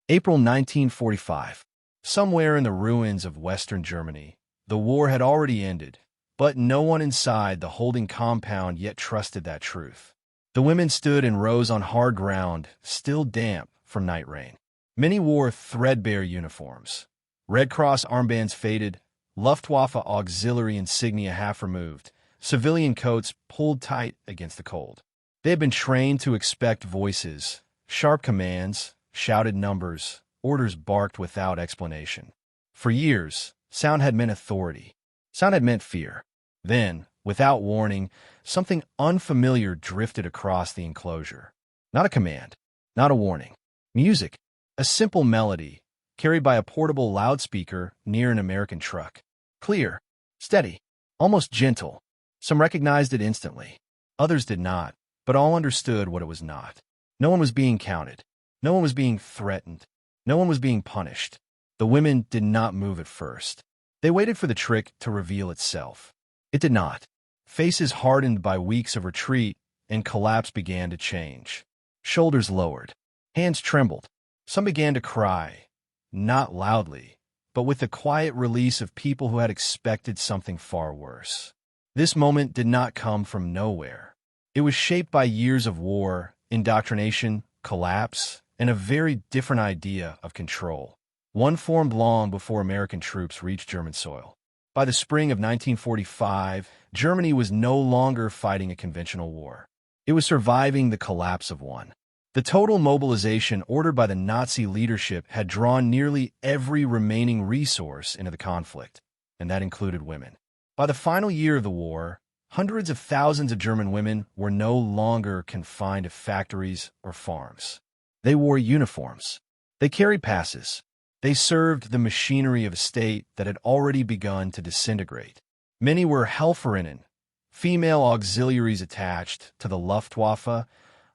April 1945. Somewhere in the ruins of Western Germany, the war had already ended, but no one inside the holding compound yet trusted that truth. The women stood in rows on hard ground, still damp from night rain. Many wore threadbare uniforms. Red Cross armbands faded, Luftwaffe auxiliary insignia half removed, civilian coats pulled tight against the cold. They had been trained to expect voices, sharp commands, shouted numbers, orders barked without explanation. For years, sound had meant authority. Sound had meant fear. Then, without warning, something unfamiliar drifted across the enclosure. Not a command, not a warning. Music, a simple melody, carried by a portable loudspeaker near an American truck. Clear, steady, almost gentle. Some recognized it instantly. Others did not, but all understood what it was not. No one was being counted. No one was being threatened. No one was being punished. The women did not move at first. They waited for the trick to reveal itself. It did not. Faces hardened by weeks of retreat, and collapse began to change. Shoulders lowered. Hands trembled. Some began to cry, not loudly, but with the quiet release of people who had expected something far worse. This moment did not come from nowhere. It was shaped by years of war, indoctrination, collapse, and a very different idea of control. One formed long before American troops reached German soil. By the spring of 1945, Germany was no longer fighting a conventional war. It was surviving the collapse of one. The total mobilization ordered by the Nazi leadership had drawn nearly every remaining resource into the conflict, and that included women. By the final year of the war, hundreds of thousands of German women were no longer confined to factories or farms. They wore uniforms. They carried passes. They served the machinery of a state that had already begun to disintegrate. Many were Helferinnen, female auxiliaries attached to the Luftwaffe,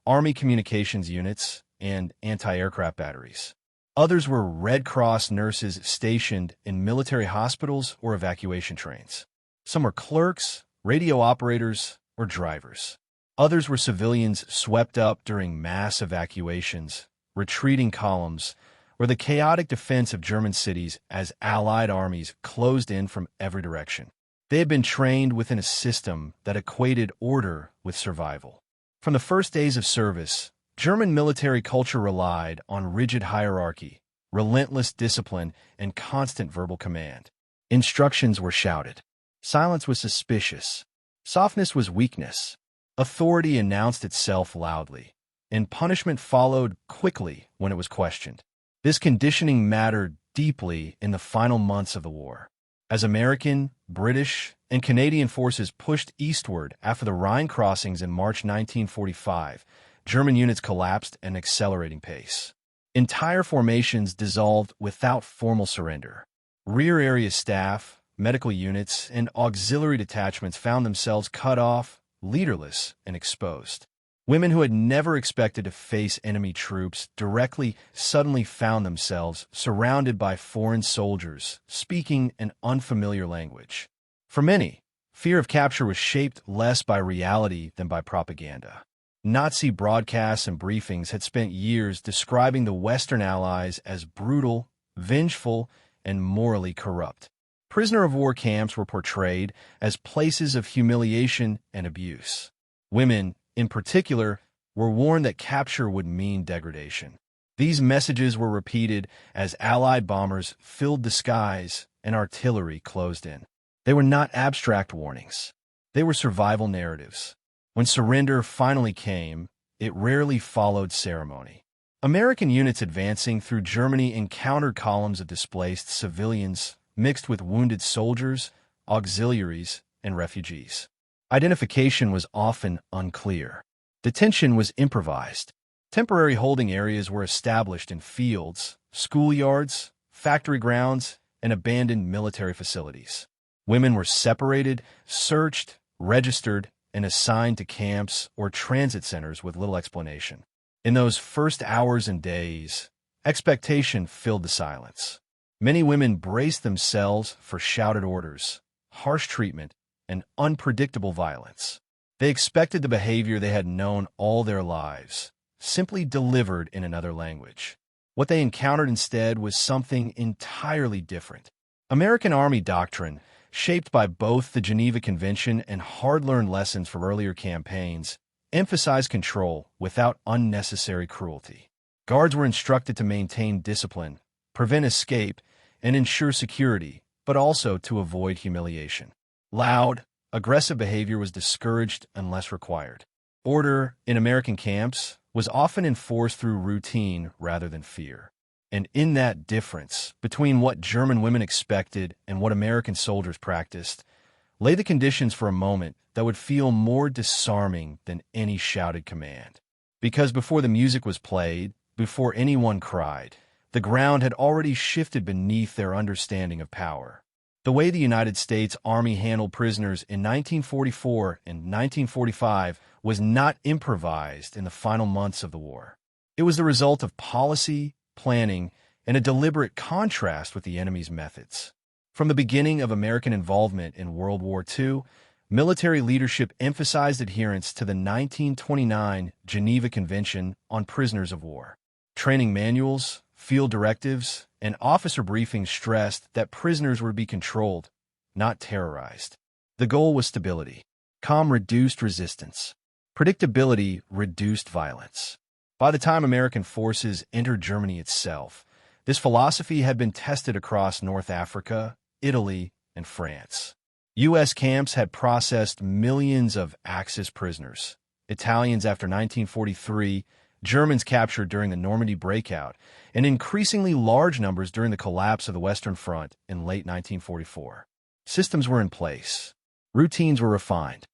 Army communications units, and anti-aircraft batteries. Others were Red Cross nurses stationed in military hospitals or evacuation trains. Some were clerks, radio operators, or drivers. Others were civilians swept up during mass evacuations, retreating columns, or the chaotic defense of German cities as Allied armies closed in from every direction. They had been trained within a system that equated order with survival. From the first days of service, German military culture relied on rigid hierarchy, relentless discipline, and constant verbal command. Instructions were shouted. Silence was suspicious. Softness was weakness. Authority announced itself loudly, and punishment followed quickly when it was questioned. This conditioning mattered deeply in the final months of the war. As American, British, and Canadian forces pushed eastward after the Rhine crossings in March 1945, German units collapsed at an accelerating pace. Entire formations dissolved without formal surrender. Rear area staff, medical units, and auxiliary detachments found themselves cut off, leaderless, and exposed. Women who had never expected to face enemy troops directly suddenly found themselves surrounded by foreign soldiers speaking an unfamiliar language. For many, fear of capture was shaped less by reality than by propaganda. Nazi broadcasts and briefings had spent years describing the Western Allies as brutal, vengeful, and morally corrupt. Prisoner of war camps were portrayed as places of humiliation and abuse. Women, in particular, were warned that capture would mean degradation. These messages were repeated as Allied bombers filled the skies and artillery closed in. They were not abstract warnings. They were survival narratives. When surrender finally came, it rarely followed ceremony. American units advancing through Germany encountered columns of displaced civilians mixed with wounded soldiers, auxiliaries, and refugees. Identification was often unclear. Detention was improvised. Temporary holding areas were established in fields, schoolyards, factory grounds, and abandoned military facilities. Women were separated, searched, registered, and assigned to camps or transit centers with little explanation. In those first hours and days, expectation filled the silence. Many women braced themselves for shouted orders, harsh treatment, and unpredictable violence. They expected the behavior they had known all their lives, simply delivered in another language. What they encountered instead was something entirely different. American Army doctrine, shaped by both the Geneva Convention and hard-learned lessons from earlier campaigns, emphasized control without unnecessary cruelty. Guards were instructed to maintain discipline, prevent escape, and ensure security, but also to avoid humiliation. Loud, aggressive behavior was discouraged unless required. Order, in American camps, was often enforced through routine rather than fear. And in that difference between what German women expected and what American soldiers practiced, lay the conditions for a moment that would feel more disarming than any shouted command. Because before the music was played, before anyone cried, the ground had already shifted beneath their understanding of power. The way the United States Army handled prisoners in 1944 and 1945 was not improvised in the final months of the war. It was the result of policy, planning, and a deliberate contrast with the enemy's methods. From the beginning of American involvement in World War II, military leadership emphasized adherence to the 1929 Geneva Convention on Prisoners of War. Training manuals, field directives, and officer briefings stressed that prisoners were to be controlled, not terrorized. The goal was stability. Calm reduced resistance. Predictability reduced violence. By the time American forces entered Germany itself, this philosophy had been tested across North Africa, Italy, and France. U.S. camps had processed millions of Axis prisoners. Italians after 1943, Germans captured during the Normandy breakout, and increasingly large numbers during the collapse of the Western Front in late 1944. Systems were in place. Routines were refined.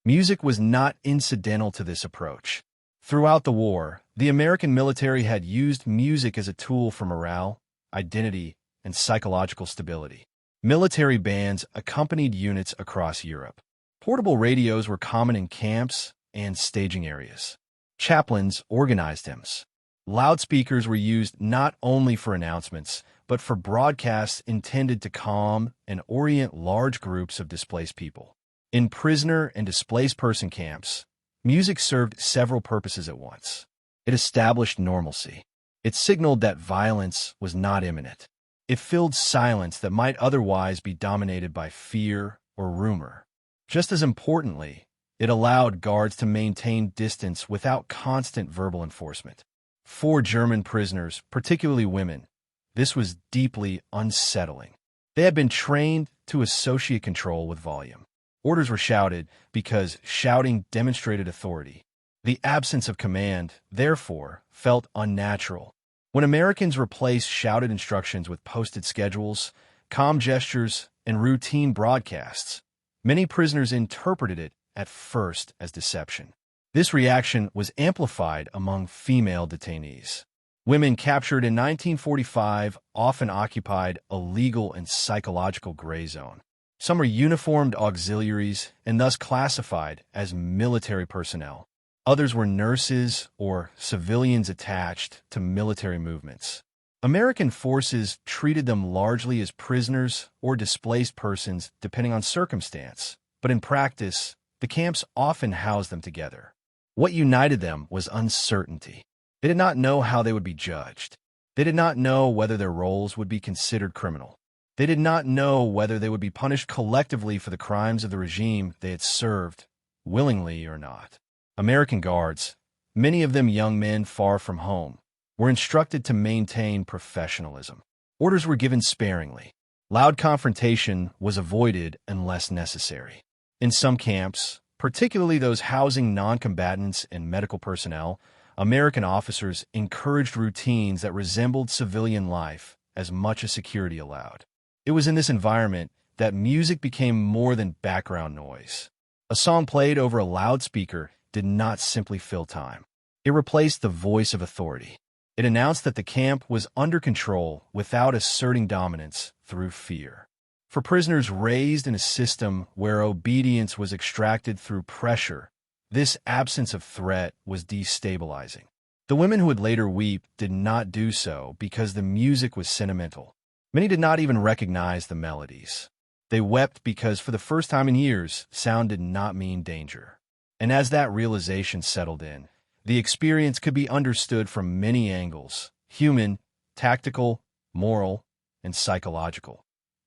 Music was not incidental to this approach. Throughout the war, the American military had used music as a tool for morale, identity, and psychological stability. Military bands accompanied units across Europe. Portable radios were common in camps and staging areas. Chaplains organized hymns. Loudspeakers were used not only for announcements, but for broadcasts intended to calm and orient large groups of displaced people. In prisoner and displaced person camps, music served several purposes at once. It established normalcy. It signaled that violence was not imminent. It filled silence that might otherwise be dominated by fear or rumor. Just as importantly, it allowed guards to maintain distance without constant verbal enforcement. For German prisoners, particularly women, this was deeply unsettling. They had been trained to associate control with volume. Orders were shouted because shouting demonstrated authority. The absence of command, therefore, felt unnatural. When Americans replaced shouted instructions with posted schedules, calm gestures, and routine broadcasts, many prisoners interpreted it at first as deception. This reaction was amplified among female detainees. Women captured in 1945 often occupied a legal and psychological gray zone. Some were uniformed auxiliaries and thus classified as military personnel. Others were nurses or civilians attached to military movements. American forces treated them largely as prisoners or displaced persons depending on circumstance, but in practice, the camps often housed them together. What united them was uncertainty. They did not know how they would be judged. They did not know whether their roles would be considered criminal. They did not know whether they would be punished collectively for the crimes of the regime they had served, willingly or not. American guards, many of them young men far from home, were instructed to maintain professionalism. Orders were given sparingly. Loud confrontation was avoided unless necessary. In some camps, particularly those housing non-combatants and medical personnel, American officers encouraged routines that resembled civilian life as much as security allowed. It was in this environment that music became more than background noise. A song played over a loudspeaker did not simply fill time. It replaced the voice of authority. It announced that the camp was under control without asserting dominance through fear. For prisoners raised in a system where obedience was extracted through pressure, this absence of threat was destabilizing. The women who would later weep did not do so because the music was sentimental. Many did not even recognize the melodies. They wept because for the first time in years, sound did not mean danger. And as that realization settled in, the experience could be understood from many angles: human, tactical, moral, and psychological,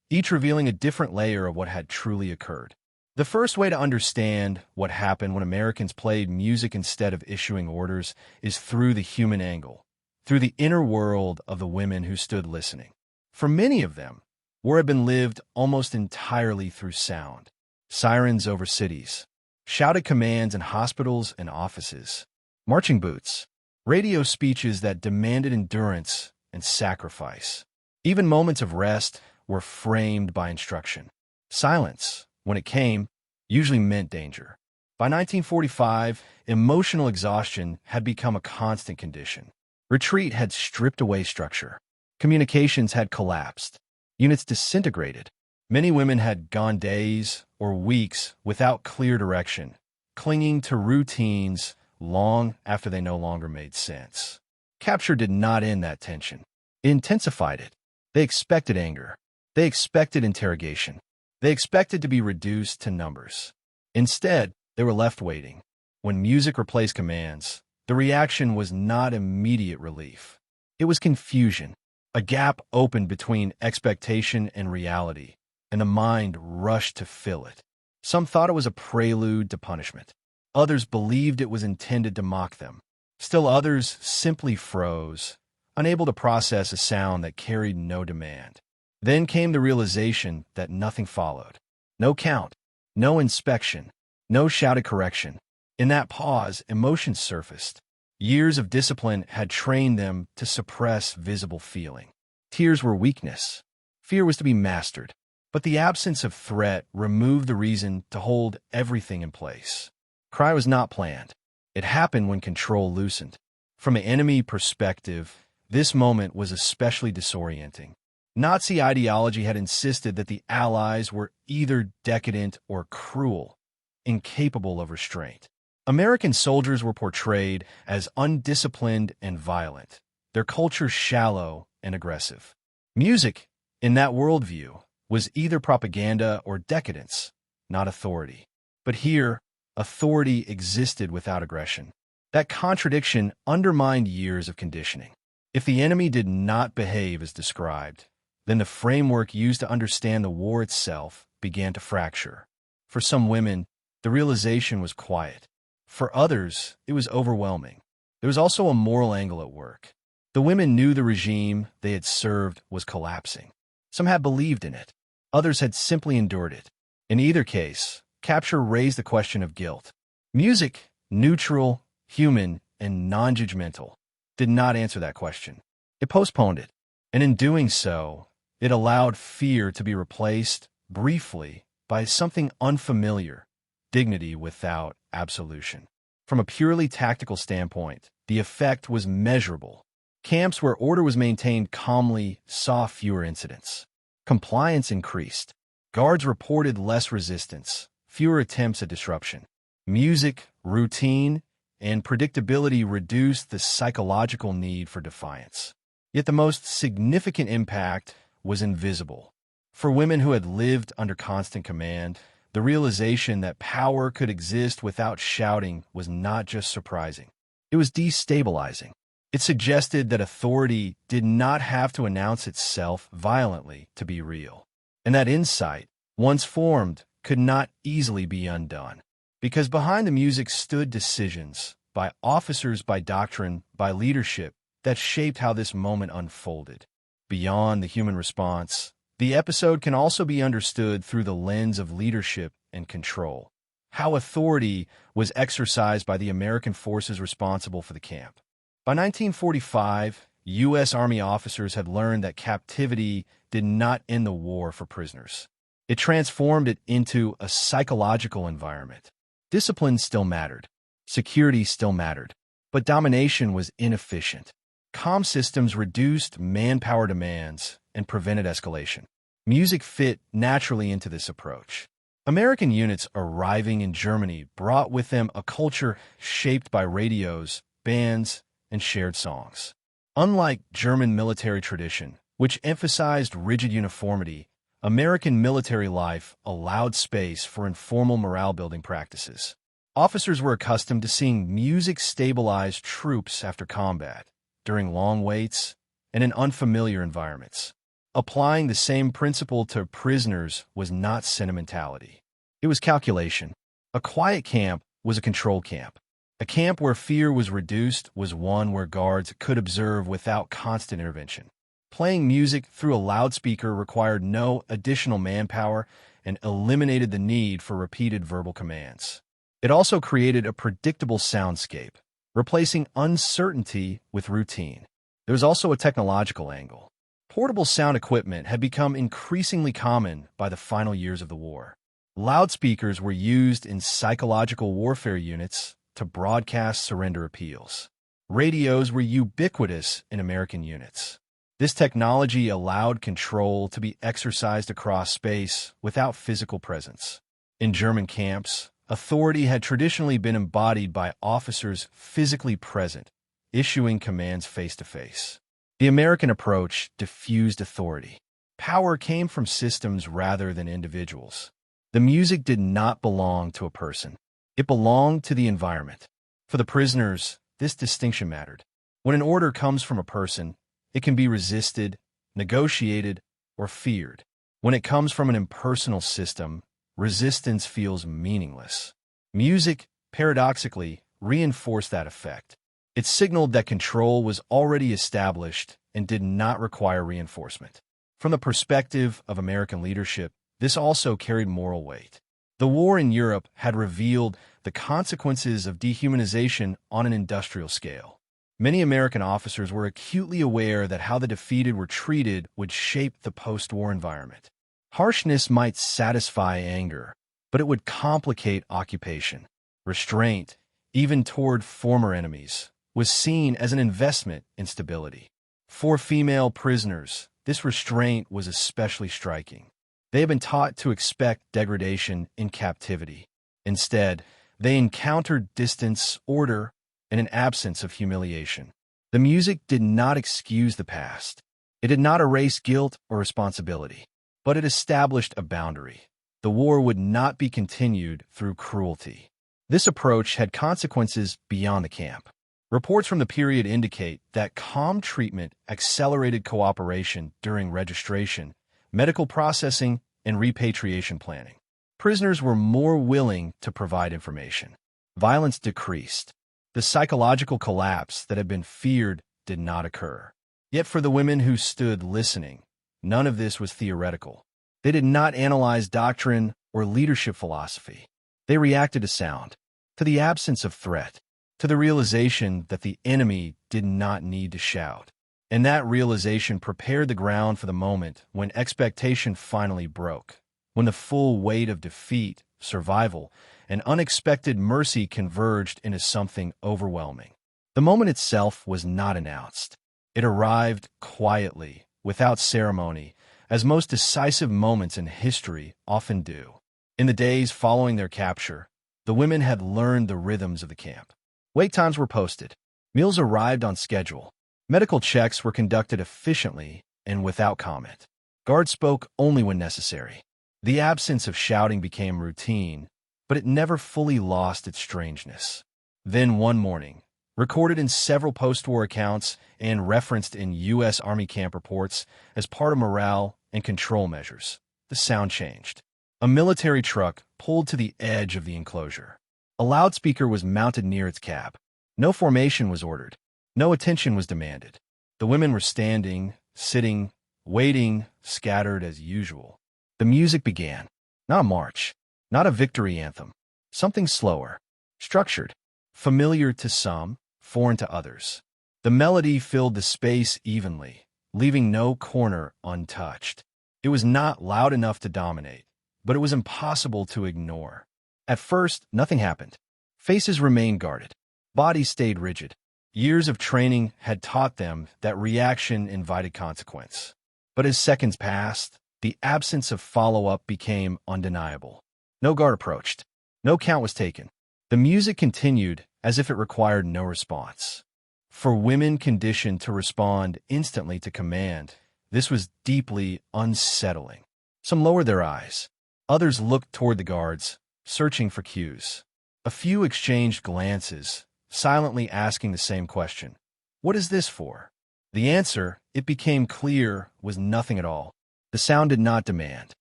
each revealing a different layer of what had truly occurred. The first way to understand what happened when Americans played music instead of issuing orders is through the human angle, through the inner world of the women who stood listening. For many of them, war had been lived almost entirely through sound. Sirens over cities, shouted commands in hospitals and offices, marching boots, radio speeches that demanded endurance and sacrifice. Even moments of rest were framed by instruction. Silence, when it came, usually meant danger. By 1945, emotional exhaustion had become a constant condition. Retreat had stripped away structure. Communications had collapsed. Units disintegrated. Many women had gone days or weeks without clear direction, clinging to routines long after they no longer made sense. Capture did not end that tension. It intensified it. They expected anger. They expected interrogation. They expected to be reduced to numbers. Instead, they were left waiting. When music replaced commands, the reaction was not immediate relief. It was confusion. A gap opened between expectation and reality, and the mind rushed to fill it. Some thought it was a prelude to punishment. Others believed it was intended to mock them. Still others simply froze, unable to process a sound that carried no demand. Then came the realization that nothing followed. No count, no inspection, no shouted correction. In that pause, emotions surfaced. Years of discipline had trained them to suppress visible feeling. Tears were weakness. Fear was to be mastered. But the absence of threat removed the reason to hold everything in place. Cry was not planned. It happened when control loosened. From an enemy perspective, this moment was especially disorienting. Nazi ideology had insisted that the Allies were either decadent or cruel, incapable of restraint. American soldiers were portrayed as undisciplined and violent, their culture shallow and aggressive. Music, in that worldview, was either propaganda or decadence, not authority. But here, authority existed without aggression. That contradiction undermined years of conditioning. If the enemy did not behave as described, then the framework used to understand the war itself began to fracture. For some women, the realization was quiet. For others, it was overwhelming. There was also a moral angle at work. The women knew the regime they had served was collapsing. Some had believed in it. Others had simply endured it. In either case, capture raised the question of guilt. Music, neutral, human, and non-judgmental, did not answer that question. It postponed it. And in doing so, it allowed fear to be replaced, briefly, by something unfamiliar, dignity without absolution. From a purely tactical standpoint, the effect was measurable. Camps where order was maintained calmly saw fewer incidents. Compliance increased. Guards reported less resistance, fewer attempts at disruption. Music, routine, and predictability reduced the psychological need for defiance. Yet the most significant impact was invisible. For women who had lived under constant command, the realization that power could exist without shouting was not just surprising. It was destabilizing. It suggested that authority did not have to announce itself violently to be real. And that insight, once formed, could not easily be undone. Because behind the music stood decisions, by officers, by doctrine, by leadership, that shaped how this moment unfolded. Beyond the human response, the episode can also be understood through the lens of leadership and control. How authority was exercised by the American forces responsible for the camp. By 1945, U.S. Army officers had learned that captivity did not end the war for prisoners. It transformed it into a psychological environment. Discipline still mattered. Security still mattered. But domination was inefficient. Comm systems reduced manpower demands and prevented escalation. Music fit naturally into this approach. American units arriving in Germany brought with them a culture shaped by radios, bands, and shared songs. Unlike German military tradition, which emphasized rigid uniformity, American military life allowed space for informal morale-building practices. Officers were accustomed to seeing music stabilize troops after combat, during long waits, and in unfamiliar environments. Applying the same principle to prisoners was not sentimentality. It was calculation. A quiet camp was a control camp. A camp where fear was reduced was one where guards could observe without constant intervention. Playing music through a loudspeaker required no additional manpower and eliminated the need for repeated verbal commands. It also created a predictable soundscape, replacing uncertainty with routine. There was also a technological angle. Portable sound equipment had become increasingly common by the final years of the war. Loudspeakers were used in psychological warfare units to broadcast surrender appeals. Radios were ubiquitous in American units. This technology allowed control to be exercised across space without physical presence. In German camps, authority had traditionally been embodied by officers physically present, issuing commands face-to-face. The American approach diffused authority. Power came from systems rather than individuals. The music did not belong to a person. It belonged to the environment. For the prisoners, this distinction mattered. When an order comes from a person, it can be resisted, negotiated, or feared. When it comes from an impersonal system, resistance feels meaningless. Music, paradoxically, reinforced that effect. It signaled that control was already established and did not require reinforcement. From the perspective of American leadership, this also carried moral weight. The war in Europe had revealed the consequences of dehumanization on an industrial scale. Many American officers were acutely aware that how the defeated were treated would shape the post-war environment. Harshness might satisfy anger, but it would complicate occupation. Restraint, even toward former enemies, was seen as an investment in stability. For female prisoners, this restraint was especially striking. They had been taught to expect degradation in captivity. Instead, they encountered distance, order, and an absence of humiliation. The music did not excuse the past. It did not erase guilt or responsibility, but it established a boundary. The war would not be continued through cruelty. This approach had consequences beyond the camp. Reports from the period indicate that calm treatment accelerated cooperation during registration, medical processing, and repatriation planning. Prisoners were more willing to provide information. Violence decreased. The psychological collapse that had been feared did not occur. Yet for the women who stood listening, none of this was theoretical. They did not analyze doctrine or leadership philosophy. They reacted to sound, to the absence of threat, to the realization that the enemy did not need to shout. And that realization prepared the ground for the moment when expectation finally broke, when the full weight of defeat, survival, and unexpected mercy converged into something overwhelming. The moment itself was not announced. It arrived quietly, without ceremony, as most decisive moments in history often do. In the days following their capture, the women had learned the rhythms of the camp. Wake times were posted. Meals arrived on schedule. Medical checks were conducted efficiently and without comment. Guards spoke only when necessary. The absence of shouting became routine, but it never fully lost its strangeness. Then one morning, recorded in several post-war accounts and referenced in U.S. Army camp reports as part of morale and control measures, the sound changed. A military truck pulled to the edge of the enclosure. A loudspeaker was mounted near its cab. No formation was ordered. No attention was demanded. The women were standing, sitting, waiting, scattered as usual. The music began. Not a march, not a victory anthem. Something slower, structured, familiar to some, foreign to others. The melody filled the space evenly, leaving no corner untouched. It was not loud enough to dominate, but it was impossible to ignore. At first, nothing happened. Faces remained guarded. Bodies stayed rigid. Years of training had taught them that reaction invited consequence. But as seconds passed, the absence of follow-up became undeniable. No guard approached. No count was taken. The music continued as if it required no response. For women conditioned to respond instantly to command, this was deeply unsettling. Some lowered their eyes. Others looked toward the guards, searching for cues. A few exchanged glances, silently asking the same question. What is this for? The answer, it became clear, was nothing at all. The sound did not demand.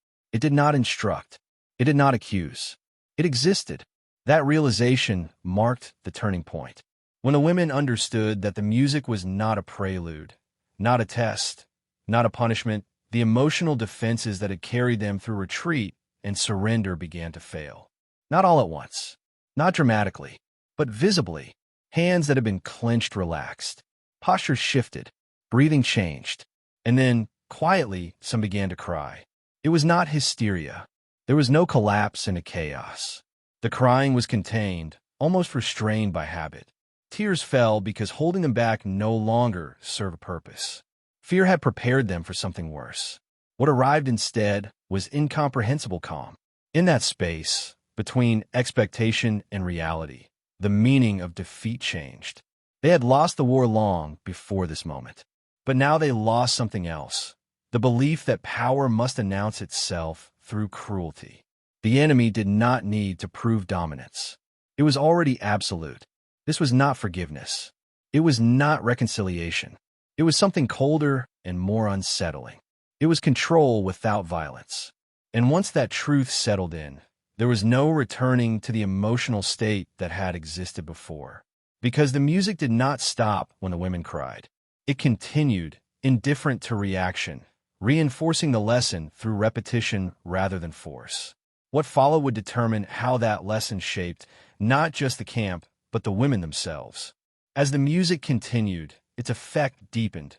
It did not instruct. It did not accuse. It existed. That realization marked the turning point. When the women understood that the music was not a prelude, not a test, not a punishment, the emotional defenses that had carried them through retreat and surrender began to fail. Not all at once, not dramatically, but visibly. Hands that had been clenched relaxed. Postures shifted. Breathing changed. And then, quietly, some began to cry. It was not hysteria. There was no collapse into chaos. The crying was contained, almost restrained by habit. Tears fell because holding them back no longer served a purpose. Fear had prepared them for something worse. What arrived instead was incomprehensible calm. In that space, between expectation and reality, the meaning of defeat changed. They had lost the war long before this moment. But now they lost something else. The belief that power must announce itself through cruelty. The enemy did not need to prove dominance. It was already absolute. This was not forgiveness. It was not reconciliation. It was something colder and more unsettling. It was control without violence. And once that truth settled in, there was no returning to the emotional state that had existed before. Because the music did not stop when the women cried. It continued, indifferent to reaction, reinforcing the lesson through repetition rather than force. What followed would determine how that lesson shaped not just the camp, but the women themselves. As the music continued, its effect deepened,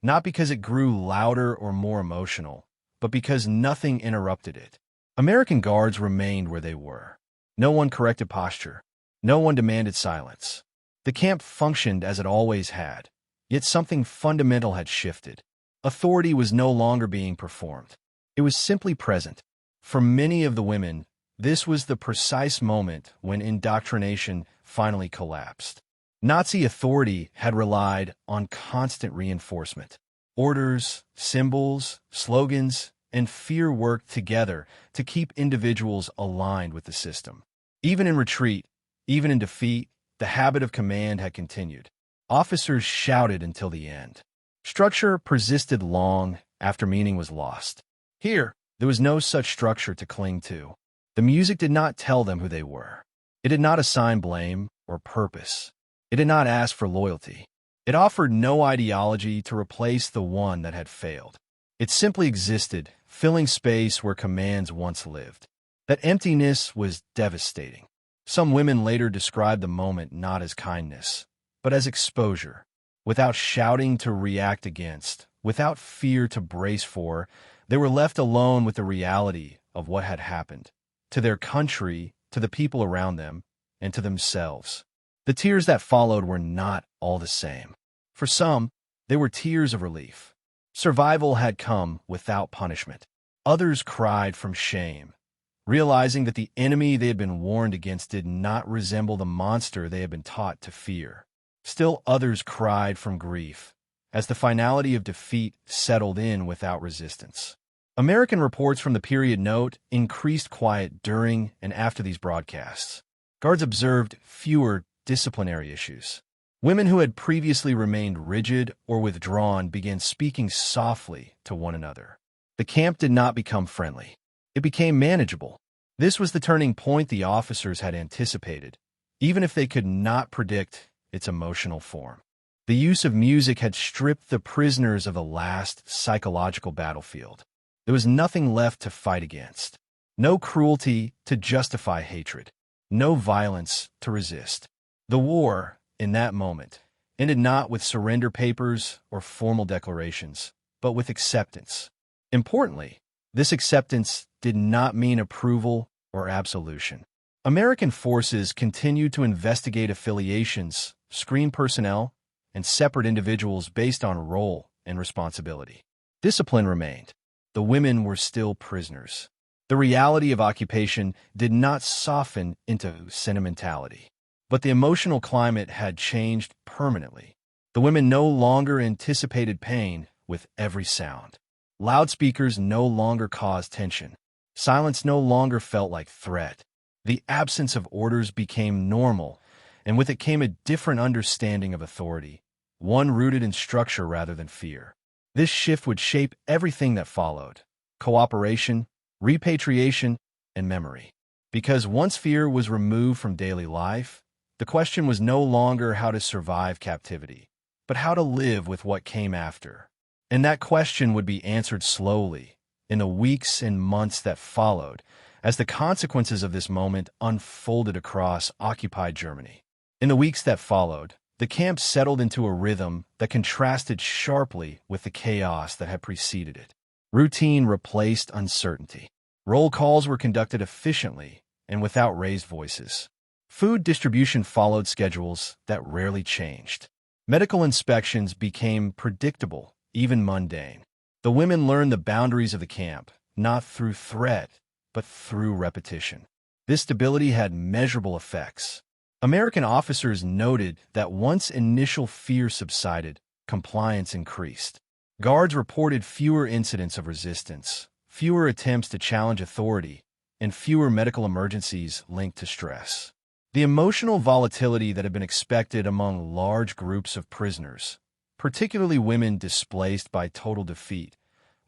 not because it grew louder or more emotional, but because nothing interrupted it. American guards remained where they were. No one corrected posture. No one demanded silence. The camp functioned as it always had, yet something fundamental had shifted. Authority was no longer being performed. It was simply present. For many of the women, this was the precise moment when indoctrination finally collapsed. Nazi authority had relied on constant reinforcement. Orders, symbols, slogans, and fear worked together to keep individuals aligned with the system. Even in retreat, even in defeat, the habit of command had continued. Officers shouted until the end. Structure persisted long after meaning was lost. Here, there was no such structure to cling to. The music did not tell them who they were. It did not assign blame or purpose. It did not ask for loyalty. It offered no ideology to replace the one that had failed. It simply existed, filling space where commands once lived. That emptiness was devastating. Some women later described the moment not as kindness, but as exposure. Without shouting to react against, without fear to brace for, they were left alone with the reality of what had happened, to their country, to the people around them, and to themselves. The tears that followed were not all the same. For some, they were tears of relief. Survival had come without punishment. Others cried from shame, realizing that the enemy they had been warned against did not resemble the monster they had been taught to fear. Still others cried from grief, as the finality of defeat settled in without resistance. American reports from the period note increased quiet during and after these broadcasts. Guards observed fewer disciplinary issues. Women who had previously remained rigid or withdrawn began speaking softly to one another. The camp did not become friendly. It became manageable. This was the turning point the officers had anticipated, even if they could not predict its emotional form. The use of music had stripped the prisoners of the last psychological battlefield. There was nothing left to fight against. No cruelty to justify hatred. No violence to resist. The war, in that moment, ended not with surrender papers or formal declarations, but with acceptance. Importantly, this acceptance did not mean approval or absolution. American forces continued to investigate affiliations, screen personnel, and separate individuals based on role and responsibility. Discipline remained. The women were still prisoners. The reality of occupation did not soften into sentimentality. But the emotional climate had changed permanently. The women no longer anticipated pain with every sound. Loudspeakers no longer caused tension. Silence no longer felt like threat. The absence of orders became normal, and with it came a different understanding of authority, one rooted in structure rather than fear. This shift would shape everything that followed: cooperation, repatriation, and memory. Because once fear was removed from daily life, the question was no longer how to survive captivity, but how to live with what came after. And that question would be answered slowly, in the weeks and months that followed, as the consequences of this moment unfolded across occupied Germany. In the weeks that followed, the camp settled into a rhythm that contrasted sharply with the chaos that had preceded it. Routine replaced uncertainty. Roll calls were conducted efficiently and without raised voices. Food distribution followed schedules that rarely changed. Medical inspections became predictable, even mundane. The women learned the boundaries of the camp, not through threat, but through repetition. This stability had measurable effects. American officers noted that once initial fear subsided, compliance increased. Guards reported fewer incidents of resistance, fewer attempts to challenge authority, and fewer medical emergencies linked to stress. The emotional volatility that had been expected among large groups of prisoners, particularly women displaced by total defeat,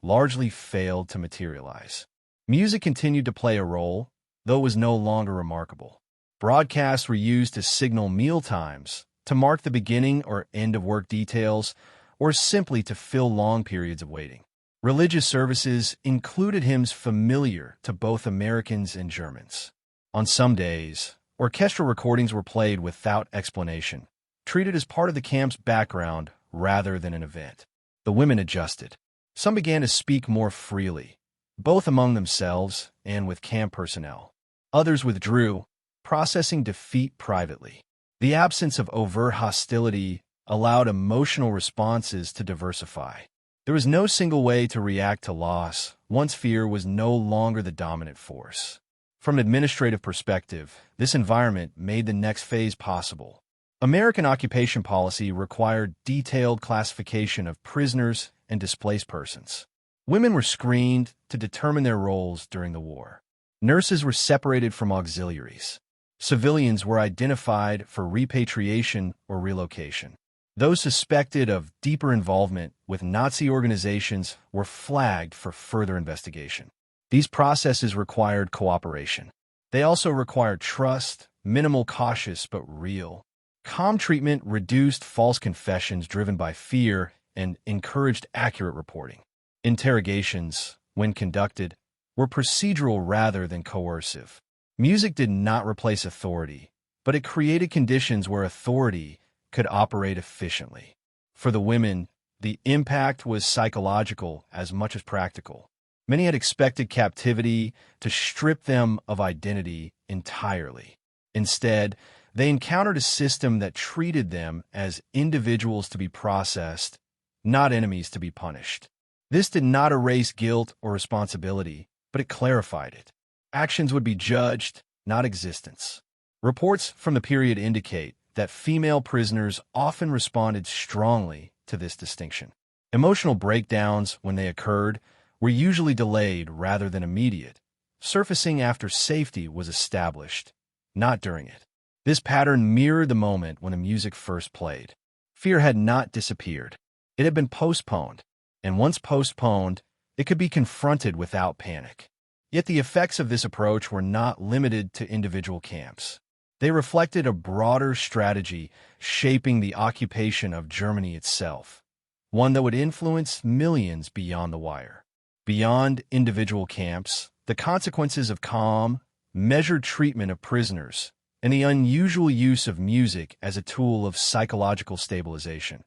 largely failed to materialize. Music continued to play a role, though it was no longer remarkable. Broadcasts were used to signal meal times, to mark the beginning or end of work details, or simply to fill long periods of waiting. Religious services included hymns familiar to both Americans and Germans. On some days, orchestral recordings were played without explanation, treated as part of the camp's background rather than an event. The women adjusted. Some began to speak more freely, both among themselves and with camp personnel. Others withdrew, processing defeat privately. The absence of overt hostility allowed emotional responses to diversify. There was no single way to react to loss once fear was no longer the dominant force. From an administrative perspective, this environment made the next phase possible. American occupation policy required detailed classification of prisoners and displaced persons. Women were screened to determine their roles during the war. Nurses were separated from auxiliaries. Civilians were identified for repatriation or relocation. Those suspected of deeper involvement with Nazi organizations were flagged for further investigation. These processes required cooperation. They also required trust, minimal, cautious, but real. Calm treatment reduced false confessions driven by fear and encouraged accurate reporting. Interrogations, when conducted, were procedural rather than coercive. Music did not replace authority, but it created conditions where authority could operate efficiently. For the women, the impact was psychological as much as practical. Many had expected captivity to strip them of identity entirely. Instead, they encountered a system that treated them as individuals to be processed, not enemies to be punished. This did not erase guilt or responsibility, but it clarified it. Actions would be judged, not existence. Reports from the period indicate that female prisoners often responded strongly to this distinction. Emotional breakdowns, when they occurred, were usually delayed rather than immediate, surfacing after safety was established, not during it. This pattern mirrored the moment when the music first played. Fear had not disappeared. It had been postponed, and once postponed, it could be confronted without panic. Yet the effects of this approach were not limited to individual camps. They reflected a broader strategy shaping the occupation of Germany itself, one that would influence millions beyond the wire. Beyond individual camps, the consequences of calm, measured treatment of prisoners and the unusual use of music as a tool of psychological stabilization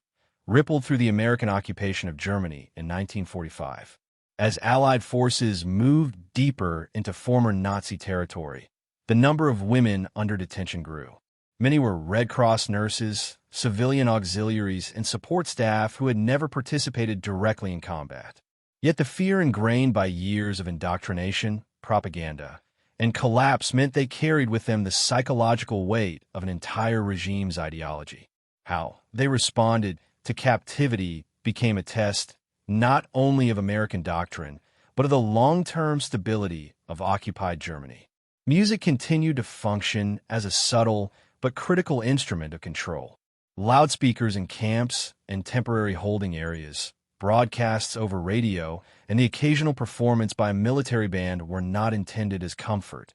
rippled through the American occupation of Germany in 1945. As Allied forces moved deeper into former Nazi territory, the number of women under detention grew. Many were Red Cross nurses, civilian auxiliaries, and support staff who had never participated directly in combat. Yet the fear ingrained by years of indoctrination, propaganda, and collapse meant they carried with them the psychological weight of an entire regime's ideology. How they responded to captivity became a test not only of American doctrine, but of the long-term stability of occupied Germany. Music continued to function as a subtle but critical instrument of control. Loudspeakers in camps and temporary holding areas broadcasts over radio, and the occasional performance by a military band were not intended as comfort.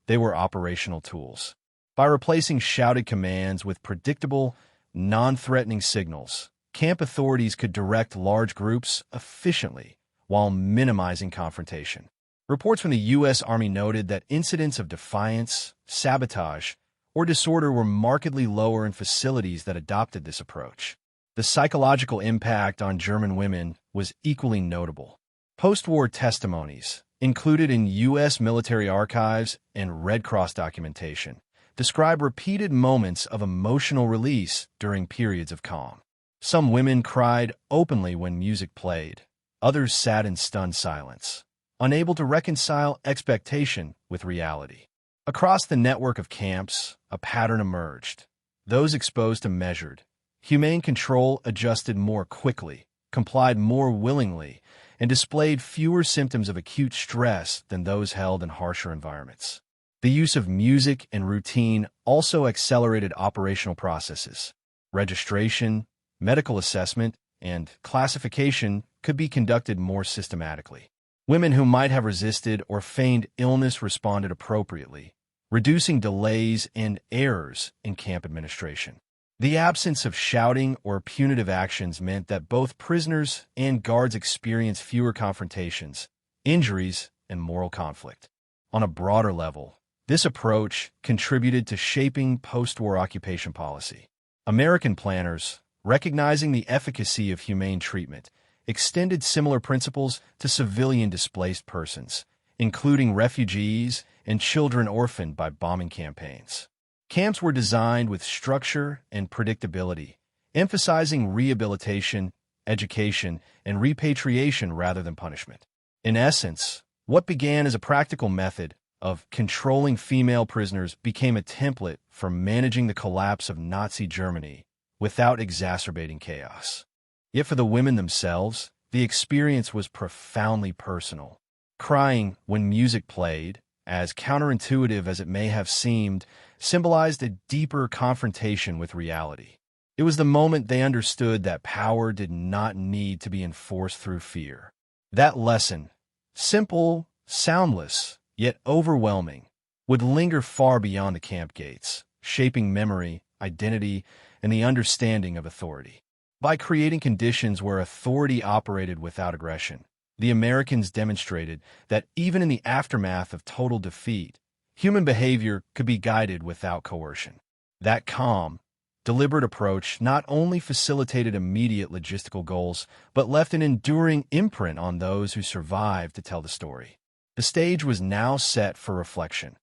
They were operational tools. By replacing shouted commands with predictable, non-threatening signals, camp authorities could direct large groups efficiently while minimizing confrontation. Reports from the U.S. Army noted that incidents of defiance, sabotage, or disorder were markedly lower in facilities that adopted this approach. The psychological impact on German women was equally notable. Post-war testimonies, included in U.S. military archives and Red Cross documentation, describe repeated moments of emotional release during periods of calm. Some women cried openly when music played. Others sat in stunned silence, unable to reconcile expectation with reality. Across the network of camps, a pattern emerged. Those exposed to measured, humane control adjusted more quickly, complied more willingly, and displayed fewer symptoms of acute stress than those held in harsher environments. The use of music and routine also accelerated operational processes. Registration, medical assessment, and classification could be conducted more systematically. Women who might have resisted or feigned illness responded appropriately, reducing delays and errors in camp administration. The absence of shouting or punitive actions meant that both prisoners and guards experienced fewer confrontations, injuries, and moral conflict. On a broader level, this approach contributed to shaping post-war occupation policy. American planners, recognizing the efficacy of humane treatment, extended similar principles to civilian displaced persons, including refugees and children orphaned by bombing campaigns. Camps were designed with structure and predictability, emphasizing rehabilitation, education, and repatriation rather than punishment. In essence, what began as a practical method of controlling female prisoners became a template for managing the collapse of Nazi Germany without exacerbating chaos. Yet for the women themselves, the experience was profoundly personal. Crying when music played, as counterintuitive as it may have seemed, symbolized a deeper confrontation with reality. It was the moment they understood that power did not need to be enforced through fear. That lesson, simple, soundless, yet overwhelming, would linger far beyond the camp gates, shaping memory, identity, and the understanding of authority. By creating conditions where authority operated without aggression, the Americans demonstrated that even in the aftermath of total defeat, human behavior could be guided without coercion. That calm, deliberate approach not only facilitated immediate logistical goals, but left an enduring imprint on those who survived to tell the story. The stage was now set for reflection,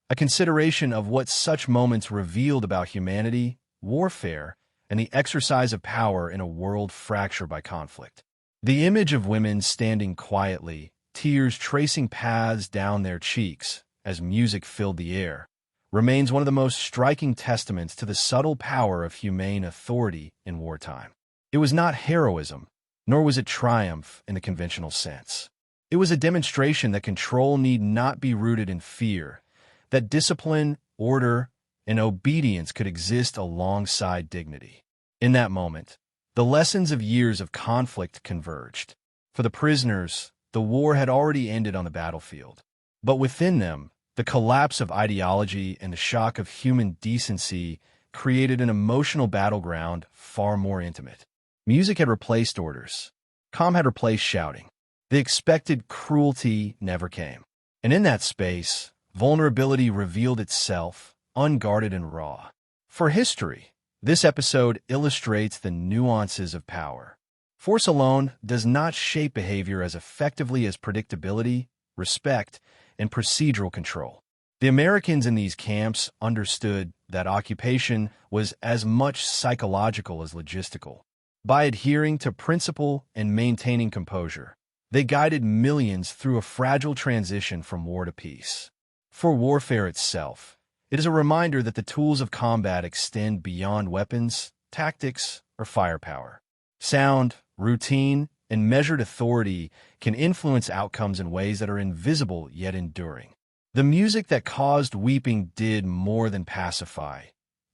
a consideration of what such moments revealed about humanity, warfare, and the exercise of power in a world fractured by conflict. The image of women standing quietly, tears tracing paths down their cheeks as music filled the air, remains one of the most striking testaments to the subtle power of humane authority in wartime. It was not heroism, nor was it triumph in the conventional sense. It was a demonstration that control need not be rooted in fear, that discipline, order, and obedience could exist alongside dignity. In that moment, the lessons of years of conflict converged. For the prisoners, the war had already ended on the battlefield. But within them, the collapse of ideology and the shock of human decency created an emotional battleground far more intimate. Music had replaced orders. Calm had replaced shouting. The expected cruelty never came. And in that space, vulnerability revealed itself, unguarded and raw. For history, this episode illustrates the nuances of power. Force alone does not shape behavior as effectively as predictability, respect, and procedural control. The Americans in these camps understood that occupation was as much psychological as logistical. By adhering to principle and maintaining composure, they guided millions through a fragile transition from war to peace. For warfare itself, it is a reminder that the tools of combat extend beyond weapons, tactics, or firepower. Sound, routine, and measured authority can influence outcomes in ways that are invisible yet enduring. The music that caused weeping did more than pacify.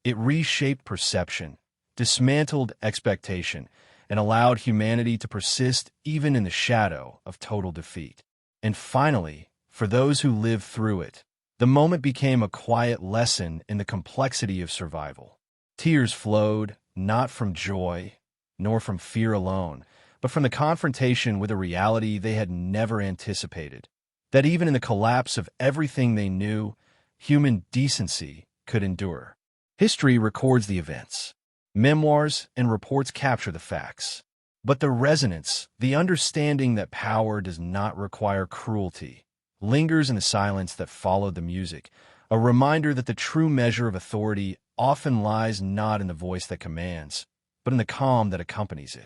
It reshaped perception, dismantled expectation, and allowed humanity to persist even in the shadow of total defeat. And finally, for those who lived through it, the moment became a quiet lesson in the complexity of survival. Tears flowed, not from joy, nor from fear alone, but from the confrontation with a reality they had never anticipated. That even in the collapse of everything they knew, human decency could endure. History records the events. Memoirs and reports capture the facts. But the resonance, the understanding that power does not require cruelty, lingers in the silence that followed the music, a reminder that the true measure of authority often lies not in the voice that commands, but in the calm that accompanies it.